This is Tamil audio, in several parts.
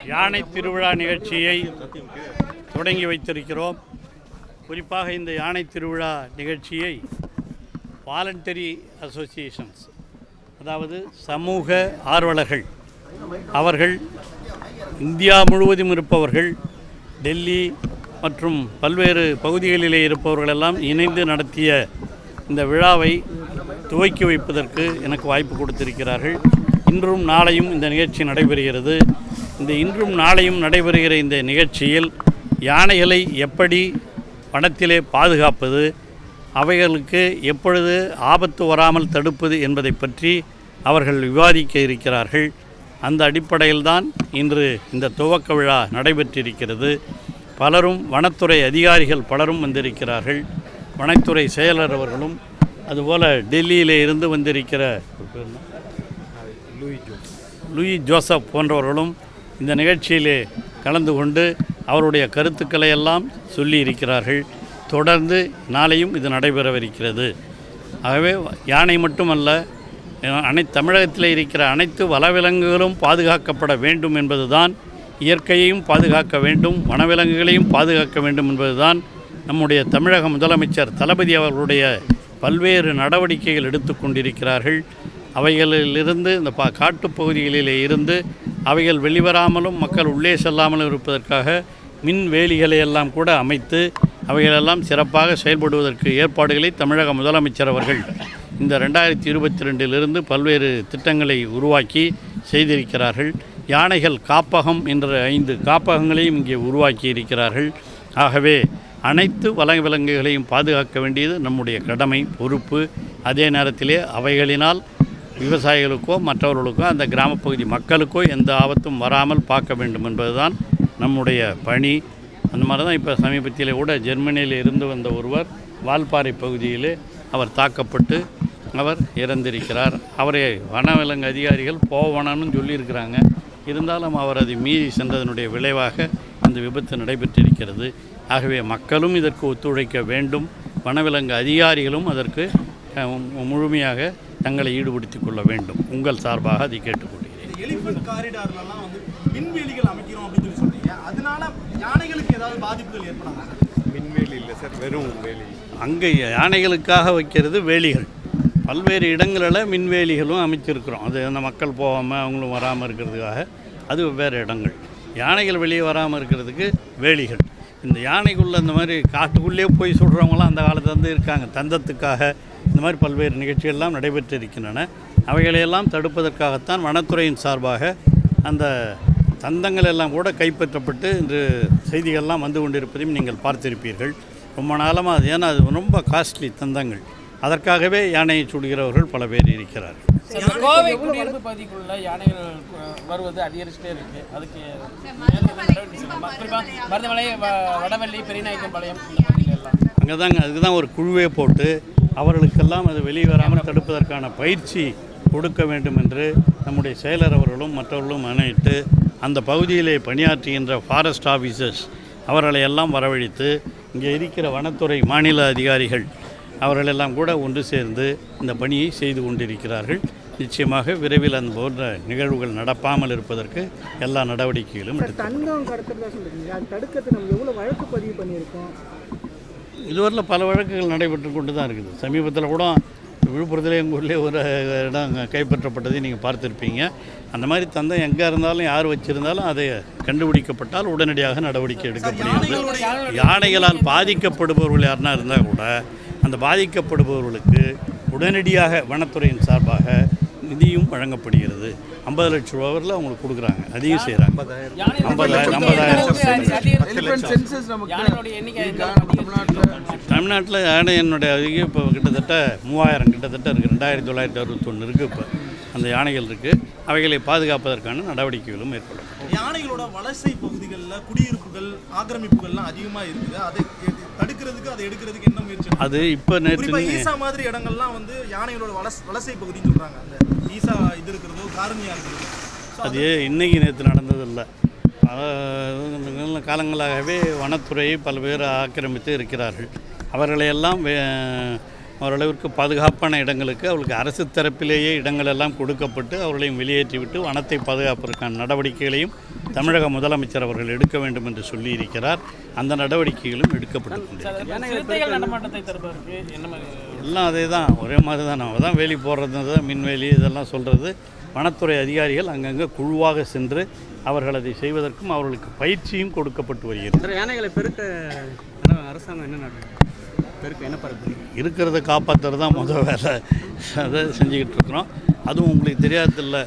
யானை திருவிழா நிகழ்ச்சியை தொடங்கி வைத்திருக்கிறோம். குறிப்பாக இந்த யானை திருவிழா நிகழ்ச்சியை வாலண்டரி அசோசியேஷன்ஸ், அதாவது சமூக ஆர்வலர்கள், அவர்கள் இந்தியா முழுவதும் இருப்பவர்கள், டெல்லி மற்றும் பல்வேறு பகுதிகளிலே இருப்பவர்களெல்லாம் இணைந்து நடத்திய இந்த விழாவை துவக்கி வைப்பதற்கு எனக்கு வாய்ப்பு கொடுத்திருக்கிறார்கள். இன்றும் நாளையும் இந்த நிகழ்ச்சி நடைபெறுகிறது. இந்த இன்றும் நாளையும் நடைபெறுகிற இந்த நிகழ்ச்சியில் யானைகளை எப்படி வனத்திலே பாதுகாப்பது, அவைகளுக்கு எப்பொழுது ஆபத்து வராமல் தடுப்பது என்பதை பற்றி அவர்கள் விவாதிக்க இருக்கிறார்கள். அந்த அடிப்படையில்தான் இன்று இந்த துவக்க விழா நடைபெற்றிருக்கிறது. பலரும் வனத்துறை அதிகாரிகள் பலரும் வந்திருக்கிறார்கள். வனத்துறை செயலர் அவர்களும், அதுபோல் டெல்லியிலே இருந்து வந்திருக்கிற லூயி ஜோசப் போன்றவர்களும் இந்த நிகழ்ச்சியிலே கலந்து கொண்டு அவருடைய கருத்துக்களை எல்லாம் சொல்லி இருக்கிறார்கள். தொடர்ந்து நாளையும் இது நடைபெறவிருக்கிறது. ஆகவே யானை மட்டுமல்ல, தமிழகத்தில் இருக்கிற அனைத்து வனவிலங்குகளும் பாதுகாக்கப்பட வேண்டும் என்பதுதான், இயற்கையையும் பாதுகாக்க வேண்டும், வனவிலங்குகளையும் பாதுகாக்க வேண்டும் என்பதுதான் நம்முடைய தமிழக முதலமைச்சர் தளபதி அவர்களுடைய பல்வேறு நடவடிக்கைகள் எடுத்து கொண்டிருக்கிறார்கள். அவைகளிலிருந்து இந்த காட்டுப்பகுதிகளிலே இருந்து அவைகள் வெளிவராமலும் மக்கள் உள்ளே செல்லாமலும் இருப்பதற்காக மின் வேலிகளை எல்லாம் கூட அமைத்து அவைகளெல்லாம் சிறப்பாக செயல்படுவதற்கு ஏற்பாடுகளை தமிழக முதலமைச்சர் அவர்கள் இந்த 2022 பல்வேறு திட்டங்களை உருவாக்கி செய்திருக்கிறார்கள். யானைகள் காப்பகம் என்ற 5 காப்பகங்களையும் இங்கே உருவாக்கி இருக்கிறார்கள். ஆகவே அனைத்து வனவிலங்குகளையும் பாதுகாக்க வேண்டியது நம்முடைய கடமை, பொறுப்பு. அதே நேரத்திலே அவைகளினால் விவசாயிகளுக்கோ மற்றவர்களுக்கோ அந்த கிராமப்பகுதி மக்களுக்கோ எந்த ஆபத்தும் வராமல் பார்க்க வேண்டும் என்பதுதான் நம்முடைய பணி. அந்த மாதிரி தான் இப்போ சமீபத்தில் கூட ஜெர்மனியில் இருந்து வந்த ஒருவர் வால்பாறை பகுதியிலே அவர் தாக்கப்பட்டு அவர் இறந்திருக்கிறார். அவரை வனவிலங்கு அதிகாரிகள் போவனன்னு சொல்லியிருக்கிறாங்க. இருந்தாலும் அவர் அதை மீறி சென்றதனுடைய விளைவாக அந்த விபத்து நடைபெற்றிருக்கிறது. ஆகவே மக்களும் இதற்கு ஒத்துழைக்க வேண்டும், வனவிலங்கு அதிகாரிகளும் அதற்கு முழுமையாக தங்களை ஈடுபடுத்திக் கொள்ள வேண்டும். உங்கள் சார்பாக அதை கேட்டுக்கொள்கிறேன். எலிஃபண்ட் காரிடார்லாம் வந்து மின்வேலிகள் அமைக்கிறோம் அப்படின்னு சொல்லி சொல்றீங்க. அதனால யானைகளுக்கு ஏதாவது பாதிப்புகள் ஏற்படாதா? மின்வேலி இல்லை சார், வெறும் வேலி. அங்கே யானைகளுக்காக வைக்கிறது வேலிகள். பல்வேறு இடங்களில் மின்வேலிகளும் அமைச்சிருக்கிறோம். அது அந்த மக்கள் போகாமல் அவங்களும் வராமல் இருக்கிறதுக்காக அது வெவ்வேறு இடங்கள். யானைகள் வெளியே வராமல் இருக்கிறதுக்கு வேலிகள். இந்த யானைக்குள்ளே இந்த மாதிரி காட்டுக்குள்ளே போய் சுடுறவங்களாம் அந்த காலத்துலேருந்து இருக்காங்க. தந்தத்துக்காக இந்த மாதிரி பல்வேறு நிகழ்ச்சிகள்லாம் நடைபெற்றிருக்கின்றன. அவைகளையெல்லாம் தடுப்பதற்காகத்தான் வனத்துறையின் சார்பாக அந்த தந்தங்கள் எல்லாம் கூட கைப்பற்றப்பட்டு இன்று செய்திகள்லாம் வந்து கொண்டிருப்பதையும் நீங்கள் பார்த்திருப்பீர்கள். ரொம்ப நாளமாக அது, ஏன்னா அது ரொம்ப காஸ்ட்லி தந்தங்கள். அதற்காகவே யானையை சுடுகிறவர்கள் பல பேர் இருக்கிறார்கள். கோவை குடியிருப்பு பகுதிக்குள்ள யானைகள் வருவது அதிகரிச்சுட்டே இருக்குது. அதுக்கு மருதமலை, வடவள்ளி, பெரியநாயக்கம்பாளையம் எல்லாம் அங்கே தாங்க, அதுக்கு தான் ஒரு குழுவே போட்டு அவர்களுக்கெல்லாம் அது வெளியே வராமல் தடுப்பதற்கான பயிற்சி கொடுக்க வேண்டும் என்று நம்முடைய செயலர் அவர்களும் மற்றவர்களும் ஆணையிட்டு அந்த பகுதியிலே பணியாற்றுகின்ற ஃபாரஸ்ட் ஆஃபீஸர்ஸ் அவர்களை எல்லாம் வரவழைத்து இங்கே இருக்கிற வனத்துறை மாநில அதிகாரிகள் அவர்களெல்லாம் கூட ஒன்று சேர்ந்து இந்த பணியை செய்து கொண்டிருக்கிறார்கள். நிச்சயமாக விரைவில் அந்த போன்ற நிகழ்வுகள் நடப்பாமல் இருப்பதற்கு எல்லா நடவடிக்கைகளும் இதுவரையில் பல வழக்குகள் நடைபெற்று கொண்டு தான் இருக்குது. சமீபத்தில் கூட விழுப்புரத்தில் எங்கள் ஊர்லேயே ஒரு இடம் கைப்பற்றப்பட்டதை நீங்கள் பார்த்துருப்பீங்க. அந்த மாதிரி தந்தம் எங்கே இருந்தாலும் யார் வச்சுருந்தாலும் அதை கண்டுபிடிக்கப்பட்டால் உடனடியாக நடவடிக்கை எடுக்கப்படுகிறது. யானைகளால் பாதிக்கப்படுபவர்கள் யாருன்னா இருந்தால் கூட அந்த பாதிக்கப்படுபவர்களுக்கு உடனடியாக வனத்துறையின் சார்பாக நிதியும் வழங்கப்படுகிறது. 50 லட்ச ரூபாவில் அவங்களுக்கு கொடுக்குறாங்க, அதையும் செய்கிறாங்க. 50,000 தமிழ்நாட்டில் யானை என்னுடைய அதிகம் இப்போ கிட்டத்தட்ட 3000 கிட்டத்தட்ட இருக்குது. 2961 இருக்குது. இப்போ அந்த யானைகள் இருக்குது. அவைகளை பாதுகாப்பதற்கான நடவடிக்கைகளும் ஏற்படும். யானைகளோட வலசை பகுதிகளில் குடியிருப்புகள், ஆக்கிரமிப்புகள்லாம் அதிகமாக இருக்குது. அதை தடுக்கிறதுக்கு, அதை எடுக்கிறதுக்கு என்ன முயற்சி? அது இப்போ நேற்று ஈசா மாதிரி இடங்கள்லாம் வந்து யானைகளோட வலசை பகுதின்னு சொல்கிறாங்க. அந்த ஈசா இது இருக்கிறதோ, காரணியாக இருக்கிறது, அது இன்றைக்கி நேற்று நடந்ததில்லை. காலங்களாகவே வனத்துறையை பல்வேறு ஆக்கிரமித்து இருக்கிறார்கள். அவர்களையெல்லாம் ஓரளவிற்கு பாதுகாப்பான இடங்களுக்கு அவர்களுக்கு அரசு தரப்பிலேயே இடங்கள் எல்லாம் கொடுக்கப்பட்டு அவர்களையும் வெளியேற்றிவிட்டு வனத்தை பாதுகாப்பதற்கான நடவடிக்கைகளையும் தமிழக முதலமைச்சர் அவர்கள் எடுக்க வேண்டும் என்று சொல்லியிருக்கிறார். அந்த நடவடிக்கைகளும் எடுக்கப்பட்டு கொண்டிருக்கிறது. சிறுத்தைகள் நடமாட்டத்தை தடுப்பதற்கு என்ன மாதிரி எல்லாம் அதே தான், ஒரே மாதிரி தான். நம்ம தான் வேலி போடுறது தான், மின்வேலி இதெல்லாம் சொல்கிறது. வனத்துறை அதிகாரிகள் அங்கங்கே குழுவாக சென்று அவர்கள் அதை செய்வதற்கும் அவர்களுக்கு பயிற்சியும் கொடுக்கப்பட்டு வருகிறது. யானைகளை பெருக்க அரசாங்கம் என்ன நடக்குது? பெருக்க என்ன பரப்பு இருக்கிறத காப்பாற்றுறது தான் முதல் வேலை. அதை செஞ்சுக்கிட்டு இருக்கிறோம். அதுவும் உங்களுக்கு தெரியாதில்ல,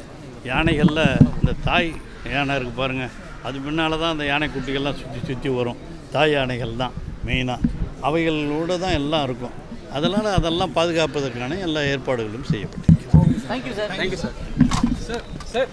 யானைகளில் இந்த தாய் யானை இருக்குது பாருங்கள், அது பின்னால் தான் அந்த யானை குட்டிகள்லாம் சுற்றி வரும். தாய் யானைகள் தான் மெயினாக, அவைகளோடு தான் எல்லாம் இருக்கும். அதனால் அதெல்லாம் பாதுகாப்பதற்கான எல்லா ஏற்பாடுகளும் செய்யப்பட்டிருக்கு. Thank you sir. Thank you sir. Sir